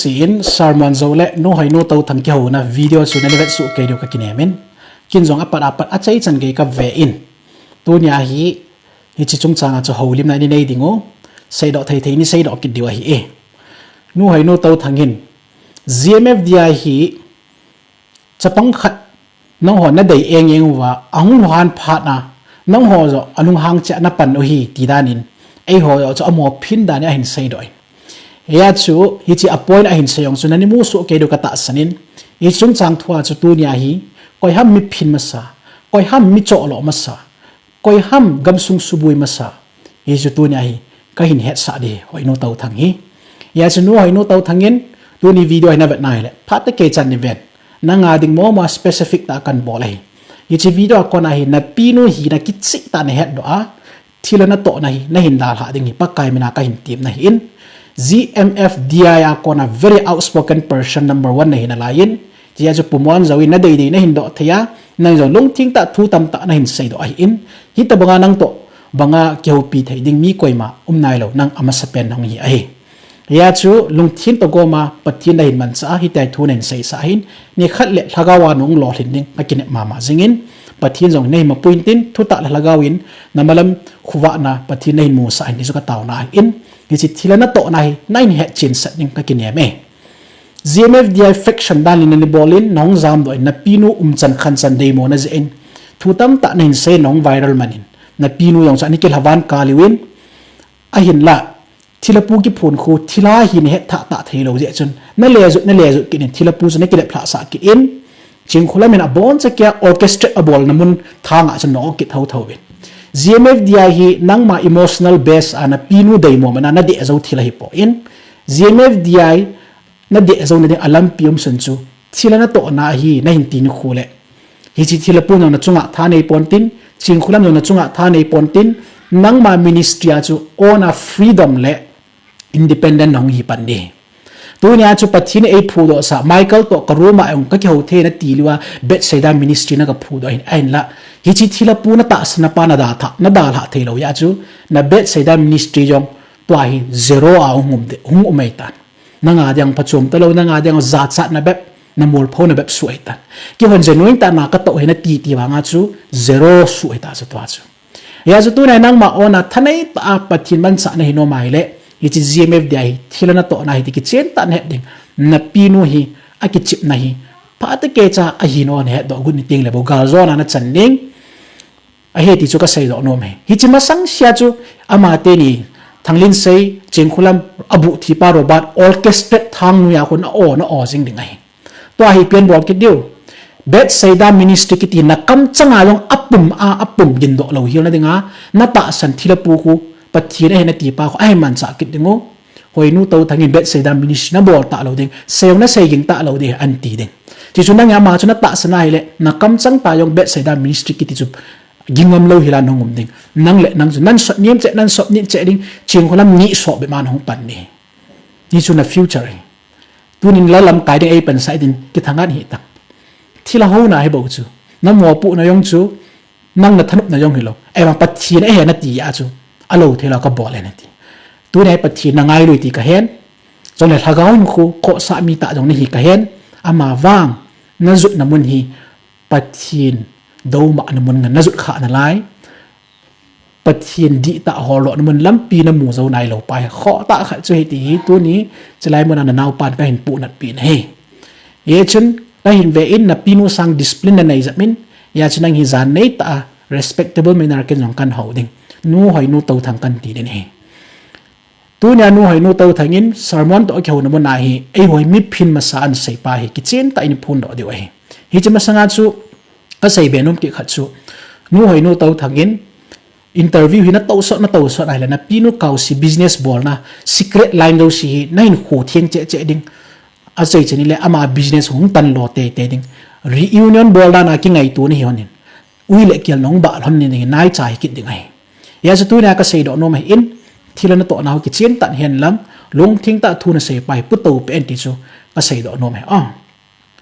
sin sermon zole no hainu to thang ki ho na video su na levet su ke do ka kinemen kin zong apat achai chan ge ka ve in tu nya hi chi chung changa cho holim na ni nei dingo sei do thei thei ni sei do ki diwa hi e nu hainu to thangin gmf dia hi chapang khat nong ho na dei eng wa angun han phat na nong ho zo anung hang cha na pan o hi ti danin ei ho yo cho amo phin da ne hin sei doi ya chu hi chi appoint a hin seyong chu nani mu su ke do kata sanin hi chung chang thua chu tu nya hi koi ham mi phin masa koi ham mi cho lo masa koi ham gam sung subui masa hi chu tu nya hi ka hin het sa de hoi no tau thang hi ya chu nu hoi no tau thangin tu ni video ai na vet nai le phat ke chan ni vet na nga ding mo ma specific ta kan bo lai hi chi video ko na hi na pinu hi na ki chi ta ne het do a thila na to na hi na hin dal ha ding hi pakai mina ka hin tim na hi in GMF dia kona very outspoken person number 1 na hinalayin dia ju pumuan zawi na dei na hindo thaya nang zo long thing ta thu tam ta na hin sei do ai in hita banga nang to banga kyopi thai ding mi koima nai lo nang ama sapen nang hi ai ya chu lung thin to goma pathin na hin man sa hi tai thu nen sei sa hin ni khat le thagawa nong lo hin ding akine mama zingin pathin jong nei ma pointin thu ta lagawin namalam khuwa na pathin nei mu sa ni su ka taw na in hi chi thila na to nai nine het chin sat ning ka kinya me gmf di affection dalin ni bolin nong zam do na pinu chan khan chan dei mo na zen thutam ta nin se nong viral manin na pinu yong cha ni ke hawan kaliwin a hin la thilapu ki phun khu thila hin he tha ta theilo je chun na le zu kin thilapu ne ke le phla sa ki in ching khula men a bon cha kya orchestra a bol namun thanga chan no ki thau thau win GMF dia hi nangma emotional base ana pinu dei mo mana na de zo thila hi po in GMF dia na de zo na de alam pium sun chu thila na to na hi na hin tin khule hi chi thila pu na chunga tha nei pontin ching khulam na chunga tha nei pontin nangma ministry a chu ona freedom le independent nong hi pan de tu nya chu pathin ei phu do sa Michael to karuma ong ka khau the na tiliwa bet seda ministry na ka phu do in ain la hi chi thila pu na ta sna pa na da tha na da la thelo ya chu na bet seda ministry jong to hi zero a hum de hum umai tan na nga dang pachum talo na nga dang za chat na bet na mol pho na bet suai tan ki hon genuine ta na ka to he na ti wa nga chu zero suai ta chu to chu ya chu tu na nang ma ona thanai ta pathin man sa na hino mai le ichi GMF dai thila na to na hi ki chen ta ne ding na pinu hi a ki chip na hi pa ta ke cha a hi no ne do gun ni ting le bo gal zo na chan ning a he ti chu ka sei do no me hi chi ma sang sia chu ama te ni thanglin sei cheng khulam abu thi pa robot orchestra thang nu ya khon na o jing ding ai to hi pen bol ki diu bet seida ministry ki ti na kam changa long apum din do lo hi na dinga na ta san thila pu ku pathi na hena ti pa ko ai man sa kit dingo hoi nu to thangin bet seida ministry na bol ta lo ding sew na sei ging ta lo de an ti ding ti chu na nga ma chu na ta sanai le na kam chang ta yong bet seida ministry ki ti chu gingam lo hila nongum ding nang le nang nan so niem che nan so ni che ding ching kholam ni so be man hong pan ni chu na future tunin la lam kai de ai pan sai din ki thangan hi ta thila ho na he bo chu na mo pu na yong chu nang na thanup na yong hilo ai ma pathi na he na ti ya chu alo thela ka bol na ti tu ne pathi na ngai lui ti ka hen chong le thagaw khu ko sa mi ta jong ni hi ka hen ama wang na zut na mun hi pathin do ma na mun na zut kha na lai pathin di ta holo na mun lampi na mu zo nai lo pai kho ta kha chu hi ti tu ni chlai mun na naw pan ka hin pu nat pi he ye chun la hin ve in na pinu sang discipline na nei zamin ya chunang hi zan nei ta respectable manner ken jong kan holding nu hoi nu to thang kan ti den he tu nya nu hoi nu to thangin sermon to kheu na mun na hi ei hoi mi phin ma sa an sei pa hi ki chen ta in phun do de hi hi chama sanga chu a sei be nom ki khat chu nu hoi nu to thangin interview hina to so ai la na pinu kaw si business bol na secret line do si na in khu thieng che ding a sei cheni le ama business hung tan lo te ding reunion bol na ki ngai tu ni honin ui le kial nong ba lhon ni nai chai ki ding ai ya chu tu na ka sei do no mai in thila na to na ki chen tan hen lam long thing ta thu na sei pai pu to pe en ti chu ka sei do no mai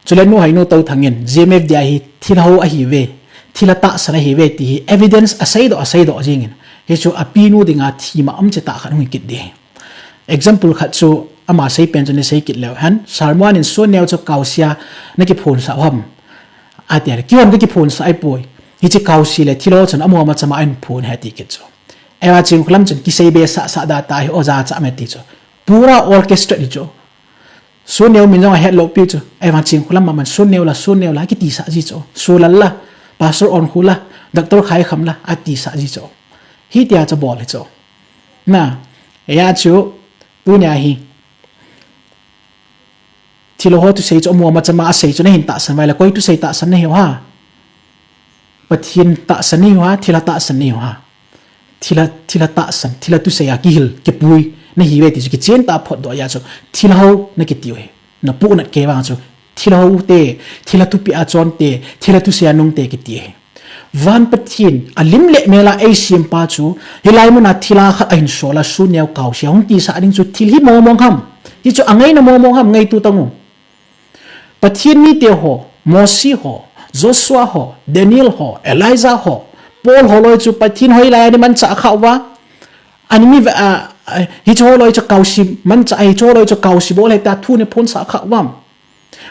chulen nu hai nu to thangin gmf dia hi thila ho a hi ve thila ta sana hi ve ti evidence a sei do jingin he chu api nu dinga thi ma am che ta khan hu kit de example khat chu อามาใช้เป็นจนในใช้กิจแล้วฮันสารมวานินส่วนแนวจะเกาเสียนักกิพูนสาวหำอาเดียร์กิวันก็กิพูนสายป่วยฮิจิเกาสีเลยที่เราจนอมัวมาจะมาอินพูนเหตุกิจเอว่าจริงคนลำจนกิเซเบสสะดาตายโอซาจะไม่ติดปูระออร์เคสตราดิจ้ส่วนแนวมินจะเฮดโลปิจ้เอว่าจริงคนลำมันส่วนแนวละกิติสะจิจ้ส่วนละพาสต์ออนคุละดักตอร์ขายคำละอาติสะจิจ้ฮิตยาจะบอกเลยจ้น่ะเอว่าจูตัวเนี้ยฮีที่เราหัวตุเสียจะมัวมาจะมาอาศัยจนเห็นตาสันไว้แล้วก็ตุเสียตาสันนี่ว่าปะเทียนตาสันนี่ว่าที่ละตาสันนี่ว่าที่ละตาสันที่ละตุเสียกิฮิลเก็บปุยในฮีเวติจุกิเจนตาพอดดอยาจูที่ละหัวนักกิติวเฮนับปูนักเก็บว่าจูที่ละหัวเตที่ละตุปิอาจอนเตที่ละตุเสียนุ่งเตกิติเฮวันปะเทียนอลิมเละเมล่าเอเชียมปาจูเฮลัยมุนาที่ละขัดอินโซลาซูเนียวเก่าเสียหงตีสะดิ้งจูที่ฮิมองคำที่จูอังไงนะมองคำไงตัวตั้งปะเทียนมีเตียวหัวโมซีหัวโจชัวหัวเดนิเอลหัวเอลิซาหัวปอลหัวลอยจูปะเทียนหอยลายนี่มันจะข่าวว่าอันนี้มีฮิจูลอยจะเกาสิมันจะฮิจูลอยจะเกาสิบอกเลยแต่ทุนเนี่ยพ้นสาข่าวว่า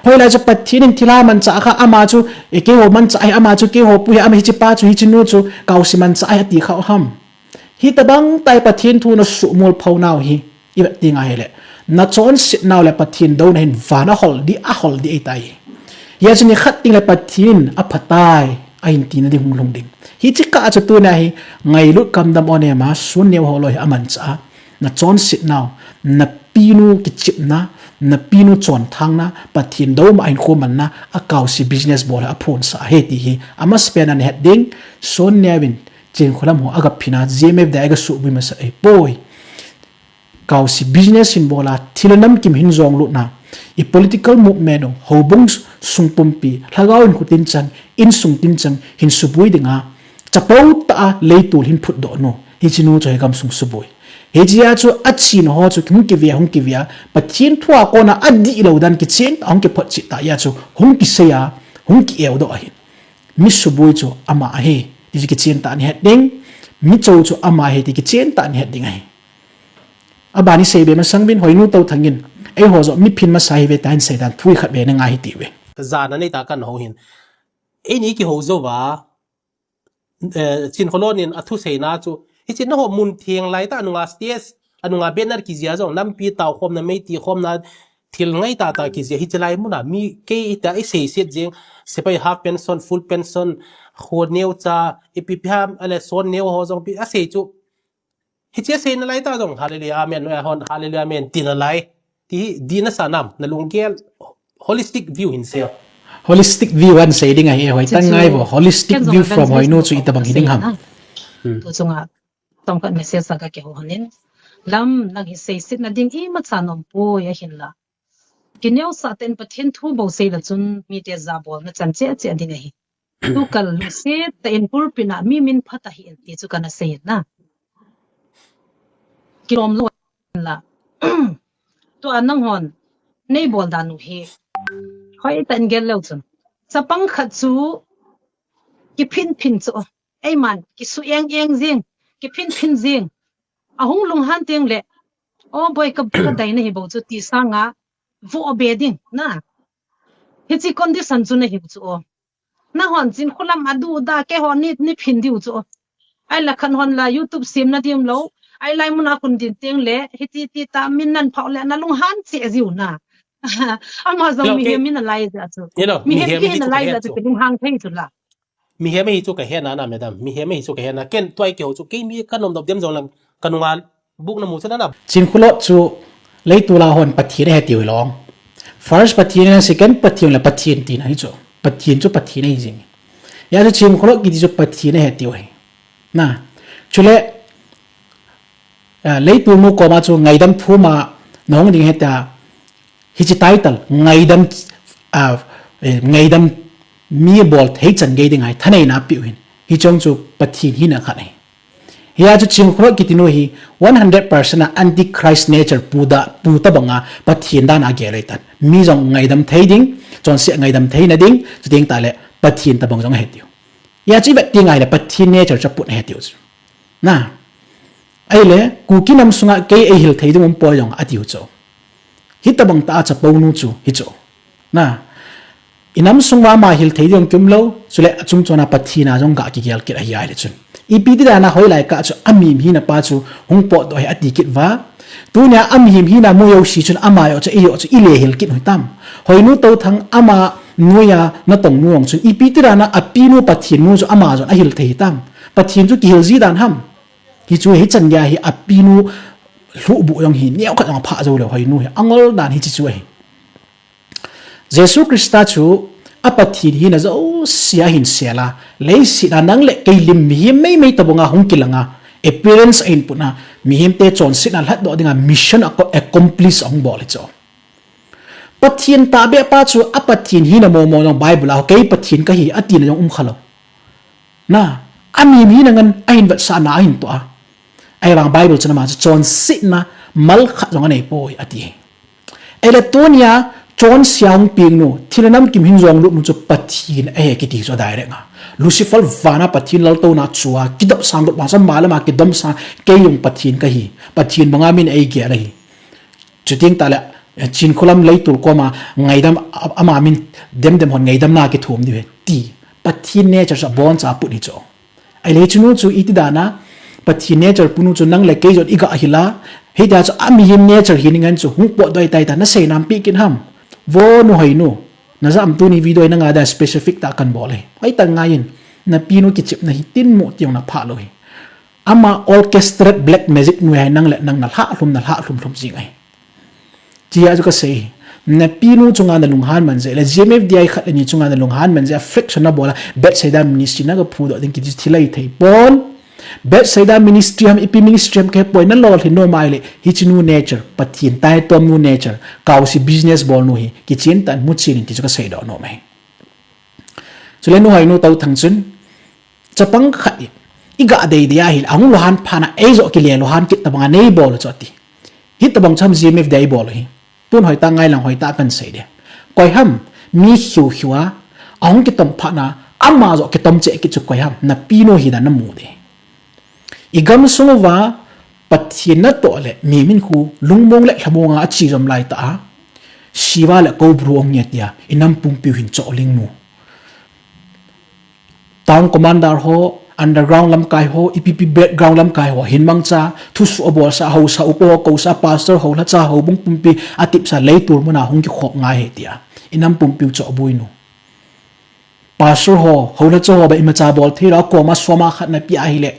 หอยลายจะปะเทียนที่ละมันจะข่าวอามาจูเอเกหัวมันจะอามาจูเกหัวปุยอามาฮิจิปาจูฮิจินูจูเกาสิมันจะตีข่าวห้ำฮิตบังไตปะเทียนทุนสุมูลเผาหนาวฮีอีแบบตีไงเลยนัดจอนสินาวเลยปะทินโดนเห็นวานาฮอลดีอาฮอลดีไอตายยาจะนี่ขัดติงเลยปะทินอภัตายไอ้ตีนดีหุ่งลงดิ่งฮิจิกะจะตัวไหนไงลุกกำดำอเนมาส่วนเนียวฮอลอยอามันจ้านัดจอนสินาวนับปีนูกิจิบนะนับปีนูจอนทางนะปะทินโดมาอินโคมันนะอาเกาสิบิสเนสบอลอาพูนสาเหตุฮีอามาสเปนันเฮดดิ้งส่วนเนียวินจิงคนละหัวอากับพินาเจมเอฟได้ก็สุบิมาสไอโป้ยเกาสิบิสเนสสินบอลาที่เรานำกิมหินจองลุนะอี political movement หัวบุ้งสุงปุ่มปีหากเอาอินขุดินจังอินสุงตินจังหินสุบุยดึงอ่ะจะเป้าตาเลยตูหินพุดโดโนฮิจินูจะให้กำสุงสุบุยเฮจิอาจูอัดชินหัวจูหุ่งกิวิอาปัจจินทั่วคนน่ะอัดดีเราดันกิเชนหุ่งกิพัดจิตตายาจูหุ่งกิเสียหุ่งกิเอวโดหินมิสุบุยจูอามาเฮที่กิเชนตานี่เฮดดิ้งมิจูจูอามาเฮที่กิเชนตานี่เฮดดิ้งไงอาบานิเซเบมันสังวินหอยนูเตาทังกินไอหัวจะมีพินมาใส่เวตาอินเซดันทุยขัดเบนง่ายติเวจานนั้นในตากันหัวหินไอ้นี่กี่หัวจะว่าจินโคโลนินอัตุเซนาจูฮิจินหัวมุนเทียงไลตาอนุงาสเตียสอนุงาเบนนาร์กิเซียจงน้ำปีตาคมน้ำไม่ตีคมน้ำทิลไงตากิเซียฮิจิไลมุนามีเกยตาไอเสียเสียจริงเสไปฮาฟเพนซอนฟูลเพนซอนโคเนียวจ้าอีพิพามอะไรโซนเนียวหัวจงปีอาเซจูฮิจิเซนอะไรตาจงฮาเลลูยาเมนฮอนฮาเลลูยาเมนตินอะไรที่ดีนะสานามนั่นลุงเกล holistic view หินเสีย holistic view อันเสียดิ้งไงหอยตั้งไงบ่ holistic view from หอยนูจุอิตาบังหิดิ้งหำตัวจงอ่ะต้องการเมสเซจสักกี่หัวเนี่ยลำนักฮิเซสินัดดิ้งอีมัดสานมปูยาหินละกินเยาสัตย์เป็นประเทศทั่วโบเซลจนมีเดียซาบอลนั่นจันเจ้าเจ้าดิ้งไงทุกคนลูเซตแต่อินพูดปีน่ะมีมินพัฒหินที่จุกันเสียนะกิโลมล้วนละตัวอันนั่งหอนในบอลดานุเฮคอยแต่งเกลียวจนจะปังขัดจูกิพินจูไอ้มันกิสุเอียงจิงกิพินจิงอาหงลุงฮันเตียงเละโอ้บอยกับกระไดนี่บอกจูตีสังอ่ะวัวเบดิงนะเฮจิคอนดิสันจูนี่บอกจูน่าหอนจินคนละมาดูดาแกหอนนี่พินดิวจูไอ้ละคันหอนละยูทูบซิมนะที่มโลไอ้ไลมุนาคนดินเตียงเละเฮจิตามินนันเผาเละนั่นลุงฮันเสียจิวนะอามาจะมีเฮมินอะไรจะจูมีเฮมินอะไรจะเป็นหางเทจุละมีเฮไม่จูกับเฮนะนะแม่ดำมีเฮไม่จูกับเฮนะเก่นตัวไอเกี่ยวจูกี่มีขนมดอกเดียมจงลังขนมวันบุกน้ำมูสนั่นน่ะจินคุโลจูเลยตัวลาหอนปัททีได้ติวลอง first ปัททีนั้น second ปัททีนั้นปัททีนตีนะฮิจูปัททีนจูปัททีนั้นจริงยาจะจินคุโลกิจจูปัททีได้ติวให้นะชุเลเลยตัวมุกมาจูไงดำทูมาน้องดิ้งเหตุฮิจิไตตัลไงดำมีบอลเฮจันเกดิ้งไงท่านไอ้นับปิวหินฮิจงจูปัททีนหินขันไอ้ยาจะจิงคุโรกิติโนฮี 100% anti Christ nature ปูตะบังอ่ะปัททีนด้านอาเกเลยตันมีจงไงดำเทดิ้งจนเสียไงดำเทนดิ้งจะดิ้งตายเลยปัททีนตะบังจงเหติวยาจีแบบดิ้งไงเลยปัททีน nature จะปุ่นเหติวนะไอ้เลยกูกินน้ำสุงะเกยไอหิลเทดิ้งมันปอยจงอติวโจ hit tabang ta cha ponu chu hi chu na inam sungwa ma hil thei dong kum lo chule achung chona pathina jong ga ki gel kit a hi ai le chun ipi ti da na hoi lai ka chu ami hi na pa chu hung po do hi ati kit wa tu nya am him hi na mo yo shi chun ama yo chu iyo chu ile hil kit hoi tam hoi nu to thang ama nuya na tong nuang chun ipi ti da na api nu pathin nu chu ama jo a hil thei tam pathin chu ki hil ji dan ham hi chu hi chan ya hi api nu lu bu yong hi niao khat ang pha zo le hoi nu hi angol dan hi chi chu hi Jesus Christa chu apathin hi na zo sia hin sela le si na nang le kai lim hi mai tabonga hong kilanga appearance in puna mi him te chon sit na hlat do dinga mission accomplish ong bol cho pathin ta be pa chu apathin hi na mo long bible a kai pathin ka hi atin yong khalo na ami mi na ngan ain bat sa na hin to a ai rang bible chana ma chon sit na mal kha jong nei poi ati eletonia chon siang ping no thilanam kim hin jong lu mu chu pathin a he ki ti so dai nga Lucifer vana pathin lal to na chua kidap sang ma sam malama kidam sa kayong pathin ka hi pathin mga min ai ge rai chuting tala chin kholam leitur ko ma ngaidam ama min dem hon ngaidam na ki thum di ti pathin nature sa bon cha pu ni cho ai le chunu chu iti dana pathin nature punu chu nang le ke jot iga hila he da chu ami him nature hiningan chu hung po doi tai ta na sei nam pi kin ham vo no hainu na zam tu ni video na nga da specific ta kan bole ai ta ngayin na pino ki chip na hitin mo tiong na pha loi ama orchestrated black magic nu hai nang le nang na ha hlum jing ai chia ju ka sei na pino chunga na lunghan man je le gmf di ai khat ni chunga na lunghan man je friction na bola bet sai da ministry na ga phu do ding ki thilai thei pon bet sai da ministry ham ipi ministry ham ke point na lol hi no mai le hi chinu nature pathin tai tom nu nature kaw si business bol nu hi ki chin tan mu chin ti chu ka sei do no mai chule nu hai nu tau thang chun chapang khat iga dei dia hi ang lohan phana ezo ki le lohan kit tabanga nei bol choti hi tabang cham gmf dei bol hi pun hoi ta ngai lang hoi ta kan sei de koi ham mi hiwa ang ki tom phana amma zo ki tom che ki chu koi ham na pino hi da na mu de igam sungwa pathina to le mi min khu lungmong le thamonga achi rom lai ta shiwa le ko bru ong nyatia inam pum pi hin cho ling mu town commander ho underground lam kai ho ipp background lam kai ho hinmang cha thu su abol sa ho sa upo ko sa pastor ho la cha ho bung pum pi atip sa leitur mona hong ki khop nga he tia inam pum pi cho buinu pastor ho la cho ba ima cha bol thira ko ma soma khat na pi a hi le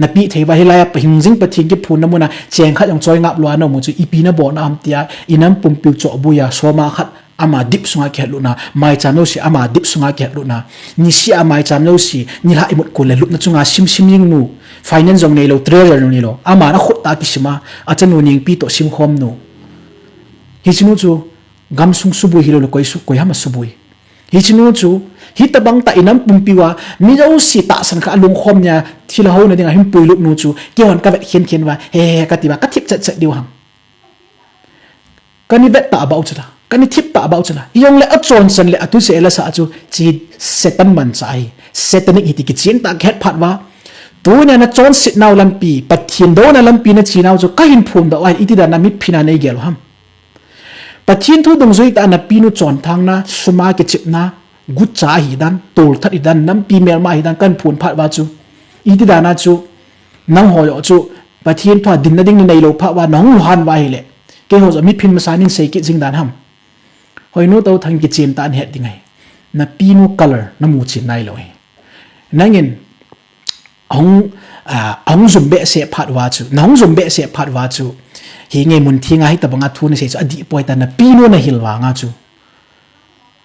na pi thei ba hilaya hingjing pathin ki phun namuna cheng khat jong choi ngap lwa no mu chu ipi na bo na am tia inam pum pi cho buya soma khat ama dip sunga ke luna mai chamno si ama dip sunga ke luna ni si amai chamno si ni la imut ko le lup na chunga sim ning nu finance jong nei lo treasure ni lo ama na khot ta ki sima achanu ning pi to sim khom nu hi chinu chu gam sung subu hi lo koi su koi hama subui hi chinu chu hi tabang ta inam pumpiwa mi jo si ta san kha lung khom nya thila ho na dinga him pui lup nu chu ki hon ka vet khen wa he ka ti ba ka thip chat diu hang kani bet ta about cha kani thip ta about cha yong le achon san le atu se la sa chu chi setan man chai setanic hiti ki chin ta khet phat wa tu nya na chon sit naw lampi pathin do na lampi na chinaw chu ka hin phum da wai iti da na mit phina nei gel ham pathin thu dong zoi ta na pinu chon thang na suma ke chip na gut cha hi dan tol that hi dan nam pi mel ma hi dan kan phun phat wa chu iti da na chu nang ho yo chu pathin tha din na ding ni nei lo pha wa nong luhan wa hi le ke ho zo mit phin ma sanin sei ki jing dan ham hoi no to thang ki chem tan het dingai na pinu color na mu chin nai lo hi nangin ong zumbe se phat wa chu nong zumbe se phat wa chu hi nge mun thinga hi tabanga thun se adi poita na pinu na hilwa nga chu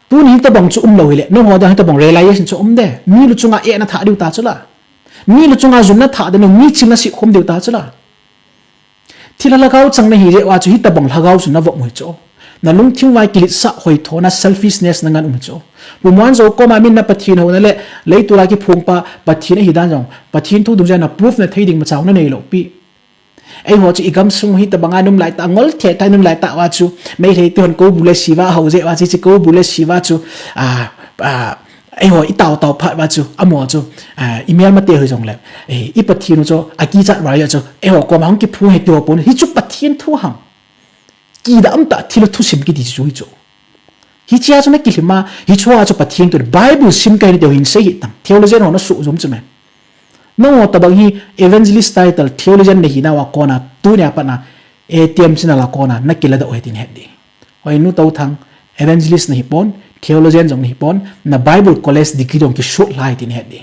tu ni tabang chu lo hi le no ho da hi tabang realization chu de mi lu chunga e na tha diu ta chula mi lu chunga zum na tha de no mi chin na si khom diu ta chula thila lagau chang na hi re wa chu hi tabang lagau chu na vo moi chu na lung thing wai kilit sa hoi thona selfishness na ngan chu Muan zo ko ma min na pathin ho na le leitura ki phung pa pathin hi dan jong pathin thu du na proof na thading ma chaw na nei lo pi ai ho chi igam sung hi ta banga num lai ta ngol the ta num lai ta wa chu mai thei ton ko bule siwa ho je wa chi ko bule siwa chu ai ho i tao phat wa chu amo chu email ma te ho jong le i pathin chu a ki chat wa ya chu ai ho ko ma hong ki phu he to pon hi chu pathin thu hang ki da am ta thil thu sim ki di chu hi chu hi chia chu na ki lima hi chua chu pathian tu Bible sim kai ni de hin sei hi tam theologian ho na su zum chu me no ta bang hi evangelist title theologian ne hi na wa kona tu nya pa na ATM sina la kona na kila da oitin he di oi nu tau thang evangelist na hi pon theologian jong ni pon na Bible college degree dong ki short lai tin he di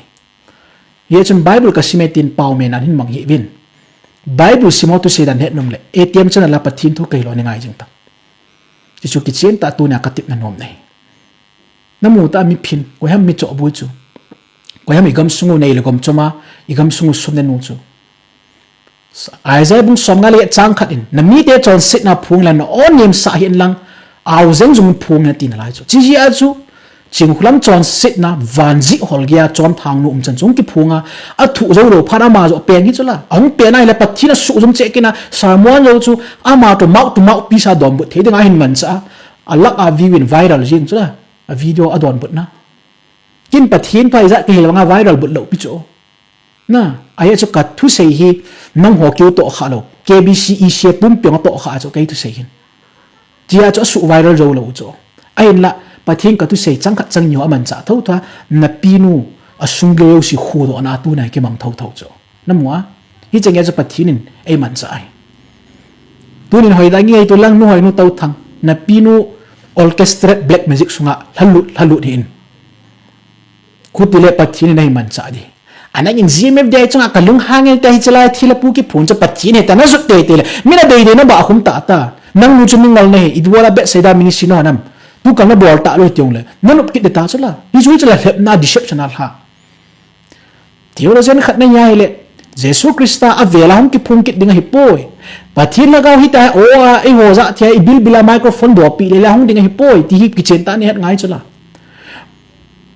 ye chun Bible ka simetin pau me na hin mang hi win Bible simotu se dan het nom le ATM chana la pathin thu kai lo ni ngai jing ta chi chu ki chen ta tu na katip na nom nei namu ta mi phin ko ham mi cho bu chu ko ham igam sungu nei le gom choma igam sungu sum ne nu chu Isaiah bung som nga le chang khat in na mi te chon sit na phung lan on yem sa hin lang aw zeng jung phung na tin lai chu chi ji a chu ching khulam chon sit na vanji holgia chon thang nu chan chung ki phunga a thu zo ro phana ma zo pen hi chula ang pen ai la pathina su jung che kina sarmon zo chu ama to mau pi sa dom bu the ding a hin man cha a lak a view in viral jin chula a video a don but na kin pathin pai za ki helanga viral but lo pi cho na ai chu kat thu sei hi nang ho kyu to kha lo KBC e she pum pyong to kha cho kai thu sei hin dia cho su viral zo lo cho ai la pathin ka tu sei chang khat chang nyo aman cha tho tha na pinu asungeu si khu do na tu na ke mang tho cho namwa hi chang ya cha pathin ai man cha ai tunin hoi da ngi tu lang nu hoi nu tau thang na pinu orchestra black music sunga halu hin khutile pathin nei man cha di anak in GMF dai changa kalung hangel ta hi chala thila pu ki phun cha pathin he ta na su te te le mina dei de na ba khum ta ta nang nu chumin ngal nei idwala be seda mini sino nam tu kan na bol ta lo tiong le nanup ki de ta chala hi ju chala hep na deceptional ha theologian khat na nya ile jesu krista a vela hum ki phung ki dinga hi poi pathin lagaw hi ta o a ho za thia i bil bila microphone do pi le la hum dinga hi poi ti hi ki chen ta ni het ngai chala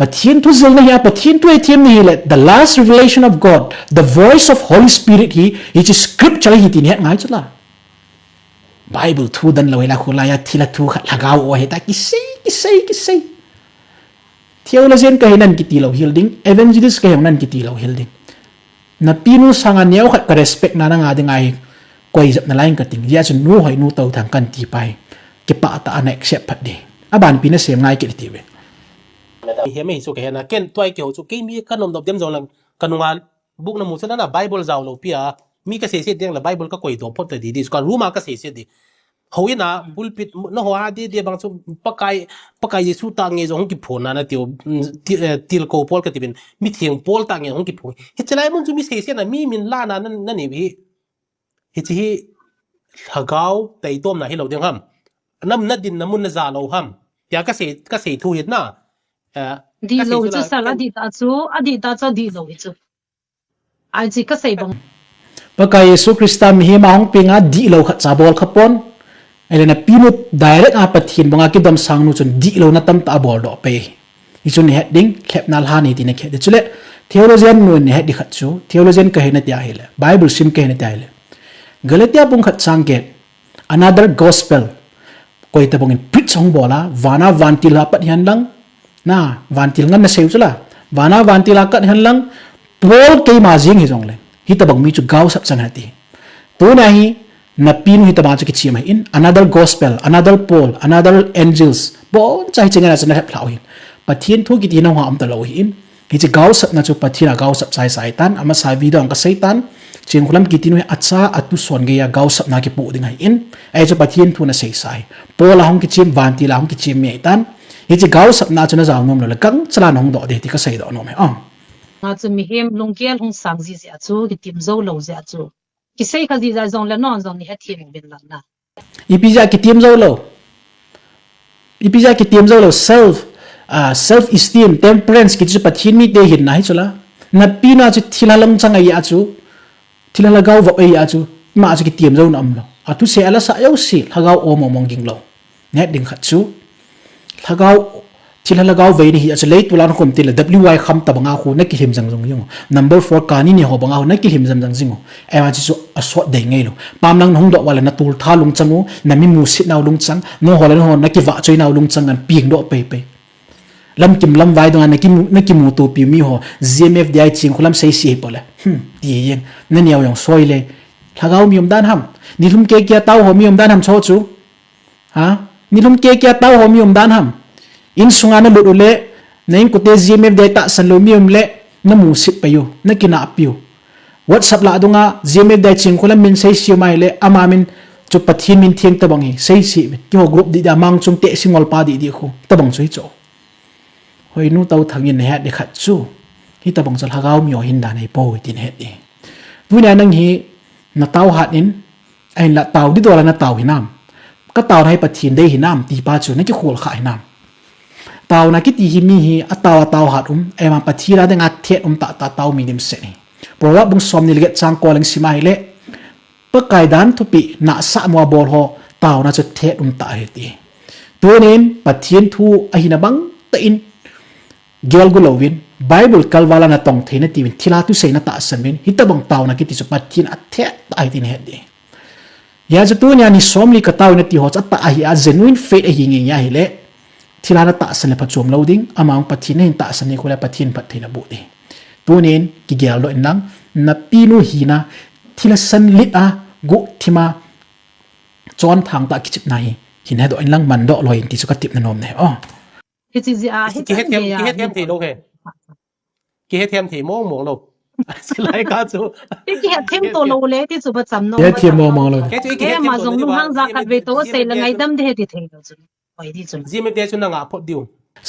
pathin tu zil na hi pathin tu ethiam ni le the last revelation of God the voice of Holy Spirit hi is scripture hi ti ni het ngai chala Bible thu dan lo la khula ya thila thu khat lagaw o heta ki sei theologian ka hinan ki ti lo healing evangelist ka hinan ki ti lo healing na pinu sanga neu khat ka respect na nga dingai koi jap na lain ka ting ya chu nu hoi nu tau thang kan ti pai ki pa ta an accept phat de aban pina sem ngai ki ti be he me so ke na ken toy ke ho chu ke mi kanom dop dem zolang kanungal book na mu sana na Bible zaw lo pia mi ka se deng la Bible ka koi do pot di dis ka ruma ka se di hoina pulpit no ho adi de bang chu pakai Yesu ta nge jong ki phona na tio til ko pol ka tibin mi thieng pol ta nge jong ki phoi he chalai mun chu mi se na mi min la na ni bi he chi hagau tai tom na hi lo deng ham nam na din na mun na za lo ham ya ka se thu hit na di lo chu sala di ta chu di lo hi chu ai chi ka sei bang pakai Yesu Krista mi hi ma hong pinga di lo khat chabol khapon elena pinu direct a pathin banga ki dam sang nu chun di lo na tam ta bol do pe hi chun heading khep nal ha ni ti ne khe de chule theologian nu ne hedi khat chu theologian ka hena tia hele Bible sim ka hena tia hele galatia bung khat sang ke another gospel koi ta bungin preach hong bola wana vantil ha pat hian lang na vantil ngan na seu chula wana vantil ha kat hian lang pol ke ma jing hi jong le hi ta bang mi chu gaw sap chang hati to na hi na pin hi ta ma chu ki chim in another gospel another Paul another angels bon chai chenga na chana hep lau hin pathin thu ki ti na ha am ta lo hi in hi chi gaw sap na chu pathina gaw sap chai sai tan ama sai video ang ka saitan chin khulam ki ti nu acha atu son ge ya gaw sap na ki pu ding hai in ai chu pathin thu na sei sai Paul hong ki chim van ti la hong ki chim me tan hi chi gaw sap na chana jaw nom lo la kang chala nong do de ti ka sei do no me nga chu mi hem lungkial hong sang ji sia chu ki tim zo lo sia chu ki sei kha ji za zong la non zong ni ha thim bin la na ipija ki tim zo lo self esteem temperance ki chu pathin mi te hin nai chula na pina chu thilalam changa ya chu thilala gaw va ya chu ma chu ki tim zo nam lo atu se ala sa yo si hagaw o mo mong ging lo net ding khat chu hagaw thilala gaw ve ni hi a lei tulan khom til wy kham ta banga khu na ki him jang jong yung number 4 kani ni ho banga na ki him jam jang jingo ai ma chi chu a so de ngei lo pam nang hong do wala na tul tha lung changu na mi mu sit naw lung chang no holan ho na ki wa choi naw lung chang an ping do pe lam kim lam vai do na ki mu to pi mi ho GMF dai ching khulam sei si pole ti yen na niaw yong soile thagaw mi dan ham ni thum ke kya taw ho mi dan ham cho chu ฮะนี่ลุมเกียเต้าหอมยมด้านหำอินสุงานลุดอุเล่ในอินกุเตจีเมฟเดต้าสันลุมียมเล่น้ำมูสิไปอยู่นักกินอาปิววัดสับละดุงาจีเมฟได้จิงคนละมินเซซิวไม่เล่อามามินจุดปะทีมินเทียงตะบังฮีเซซิกี่หัวกรุ๊ปดีดามังจงเตะสิงอลปาดีดีคู่ตะบังช่วยโจหอยนู้เต้าทางยินเฮ็ดเด็กขัดสู้ที่ตะบังจะลากเอามีอหินดาในโป้ตินเฮ็ดดีวินานังฮีนักเต้าหัดนินไอ้ละเต้าดิตัวละนักเต้าหินน้ำก็เต้าให้ปะทีนได้หินน้ำตีปาจูนั่นก็ขวลขายน้ำเต้านักกิตีหิมีฮีอัตเต้าหัดไอ้มาปะทีละได้งัดเทียตาเต้ามีดิมเสนีเพราะว่าบุ้งสอมนี่เล็กจางกอลังสิมาเล่ปะไก่ดันทุปีน่าสะมัวบอลห่อเต้าน่าจะเทียตาเหตีตัวนี้ปะทีนทูไอ้หินบังตะอินเกลกุลวินไบเบิลคัลวาลานาตองเทนตีวินทิลาตุเซนตาสันวินฮิตบังเต้านักกิติสุปะทีนอัตเทียตาเหตีเฮ็ดดียาจะตัวนี้นี่สอมลีกเต้าเนี่ยตีหัวจัตตาไอ้อาเจนุอินเฟดไอ้หิงเงี้ยเล่ทิลานาตาสันเลปัจจุบันเราดิ้งอามังปะทีนเห็นตาสันนี่คนละปะทีนปะทีนบุตรตัวนี้กิเกลโดนนังนับปีนูฮีนะที่ละสันลิตกุที่มาจอนทางตากิจไหนหินให้โดนนังมันโดลอยที่สุกติบนันนมเนี่ยอ๋อฮิจิจิอาฮิจิเกีเฮ็ดเทียมทีโอเคกีเฮ็ดเทียมทีมองลบสไลด์ก้าจูกีเฮ็ดเทียมตัวโลเล่ที่สุบจำนงเฮ็ดเทียมมองเลยแค่มาส่งลุงห้างจากเวโต้เซลไงดำเด็ดที่เท่าจุดไปที่จุดจีไม่เตะจุดนังอ่ะพอดิว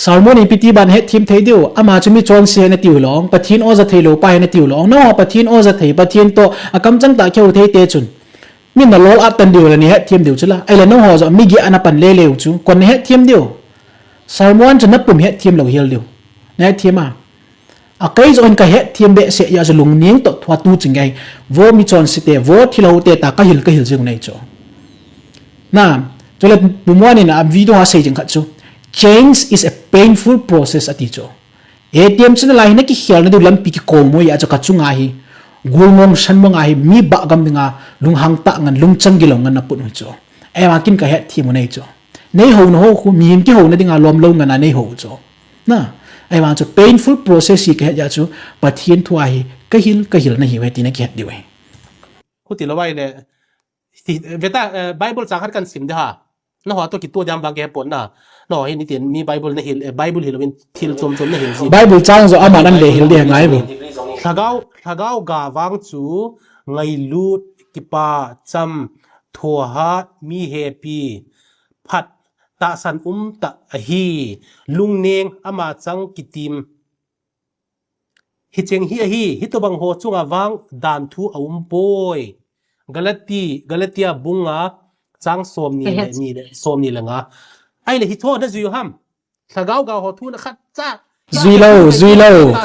สาวมอนี่พิธีบันเฮ็ดทีมเทดิวอามาจะมีจอนเสียในติวหลงปะทีนโอจะเทโลไปในติวหลงน้อปะทีนโอจะเทปะทีนโตอากำจังตาเขียวเทเตจุนมินน่ะลอลอัดตันดิวแล้วนี่เฮ็ดทีมดิวจุละไอ้ละน้องหอจะมีเกียอันปันเล่ๆจุคนเฮ็ดทีมดิวสาวมอนจะนับปุ่มเฮ็ดทีมเหล่าเฮียดิวในทีมอ่ะอาใครจะอันก็เฮ็ดทีมเบะเสียอยากจะลงเนียงตทวตูจึงไงวอมีจอนสิเตวอที่เราเตตาก็หิลจึงในจ่อน่ะจุละปุ่มว่านี่นะวิดีโอหาเสียจึงขัดจูChange is a painful process at ito. ATM sa nalahi na kihiyal na dulang pikiko mo ya at katsungahi. Gulmong san mo ngahi mi bagam nga lunghang ta ngan lungchang gilong nga napun ito. Ay makin kahit ti mo na ito. Nay ho na ho ko mihim ki ho na di nga lomlaw nga na nay ho ito. Na ay mga painful process yi kahit ya ito pathiyan tuwahi kahil na hiwet ti na kahit diwe. Kuti laway le veta Bible sakat kan sim ha. Na ho to kitu jam bagay pon na. No, ini tian mi Bible na hil Bible hilawin til som na hil. Bible chang zo ama nan le hil de ngai bo. Thagau ga wang chu ngai lut kipa cham thoha mi happy phat ta san ta hi lungneng ama chang kitim hicheng hi to bang ho chunga wang dan thu poi galatia bunga chang som ni le som ni langa ai le hi tho na zui ham thagau ga ho thu na khat cha zui lo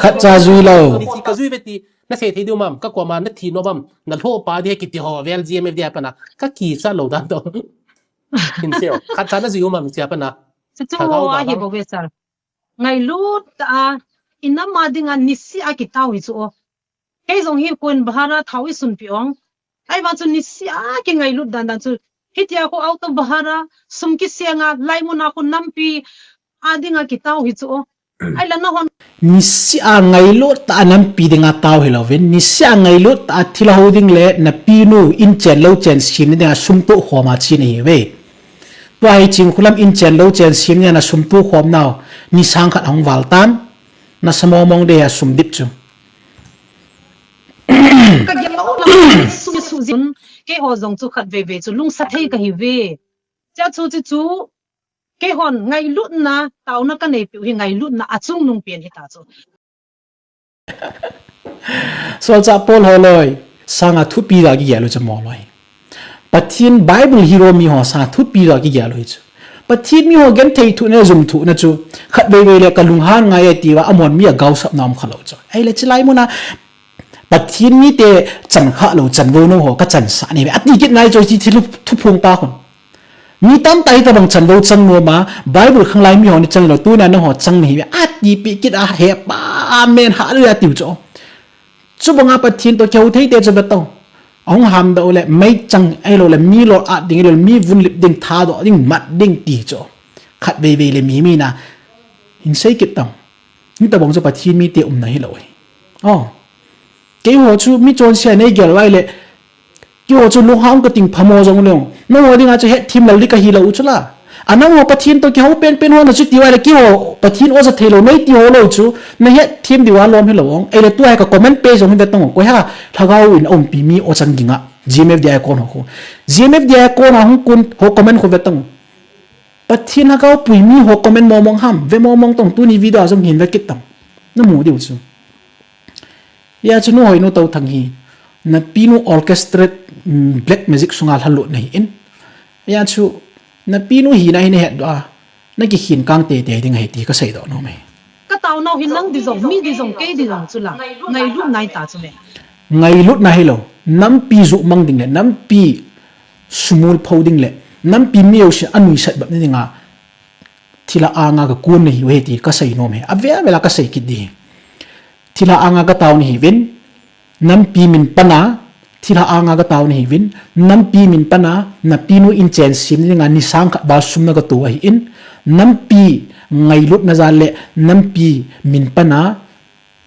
khat cha zui lo ni ka zui veti na se thei du mam ka kwa ma na thi no bam na tho pa de ki ti ho vel gm dia pa na ka ki sa lo dan to hin seo khat cha na zui mam sia pa na thagau wa hi bo be sar ngai lu ta inna ma dinga nisi a ki tawi chu o ke zong hi kun bahara thawi sun piong ai ba chu nisi a ki ngai lu dan chu hitia ko auto bahara sumki sianga laimuna ko nampi adinga kitaw hichu ai la no hon nisi a ngailo ta nampi dinga taw heloven nisi a ngailo ta thila hoding le na pinu in chen lo chen sim ni dinga sumpu khoma chi ni we to ai ching khulam in chen lo chen sim ni na sumpu khom naw ni sang khat hong wal tam na samomong de ya sumdip chu ka gelo la su jin ke ho zong chu khat ve chu lung sa thei ka hi ve cha chu ke hon ngai lut na taw na ka nei pi hi ngai lut na achung nung pian hi ta chu so cha pol holoi sanga thu pi ra gi yalo cha mo loi pathin bible hero mi ho sa thu pi ra gi yalo chu pathin mi ho gen thei thu na zum thu na chu khat ve le ka lung han ngai ti wa amon mi a gau sap nam khalo chu ai le chilai mo na pathin ni te chan kha lo chan wo no ho ka chan sa ni ati git nai choi chi thilu thu phung pa khon mi tam tai ta bang chan wo chang no ma bible khang lai mi ho ni chang lo tu na no ho chang ni ati pi kit a he pa amen ha ria tiu cho chu banga pathin to cheu thei te cha ba to ong ham da ole mai chang ai lo le mi lo a ding lo mi vun lip ding tha do ding mat ding ti cho khat ve le mi na in sei kit tang ni ta bang cho pathin mi te nai lo cái hồ chú mi chọn xe này kiểu vậy lệ cái hồ chú lúc hóng cái tình phàm hồ giống luôn nó hồ đi ngã cho hết team lâu đi cái hi lâu chút là anh em họ pathin tôi kêu pen hoa nó chút tiêu là kêu pathin ở rất lâu mấy tiêu lâu chú này hết thêm điều lom hết lâu ấy là tôi hay có comment page trong cái tông của ha thằng gấu in ông pimi ở trong kinh á GMF dia con họ GMF dia con họ kun họ comment của cái tông pathin thằng gấu pimi họ comment mong ham về mong tông tu ni video trong hình về cái tông nó mua điều chú ya chú nó hỏi nó tàu thằng hi na pinu orchestrate black music sungal halut này in ya chú na pinu hi na hin het do na ki hin kang te ding hai ti ka sei do no me cái tàu nào hình năng đi dòng mi đi dòng cây đi dòng chú là ngày lúc này ta chú mẹ ngai lut na hello nam pi zu mang ding le nam pi sumul phau ding le nam pi miêu se anui sat bap ni nga thila anga ka kun ni we ti ka sei no me avya vela ka sei ki di thila anga ka taw ni vin nam pi min pana thila anga ka taw ni vin nam pi min pana na pinu in chen sim ni nga ni sang ka ba sum na ka tu ai in nam pi ngai lut na za le nam pi min pana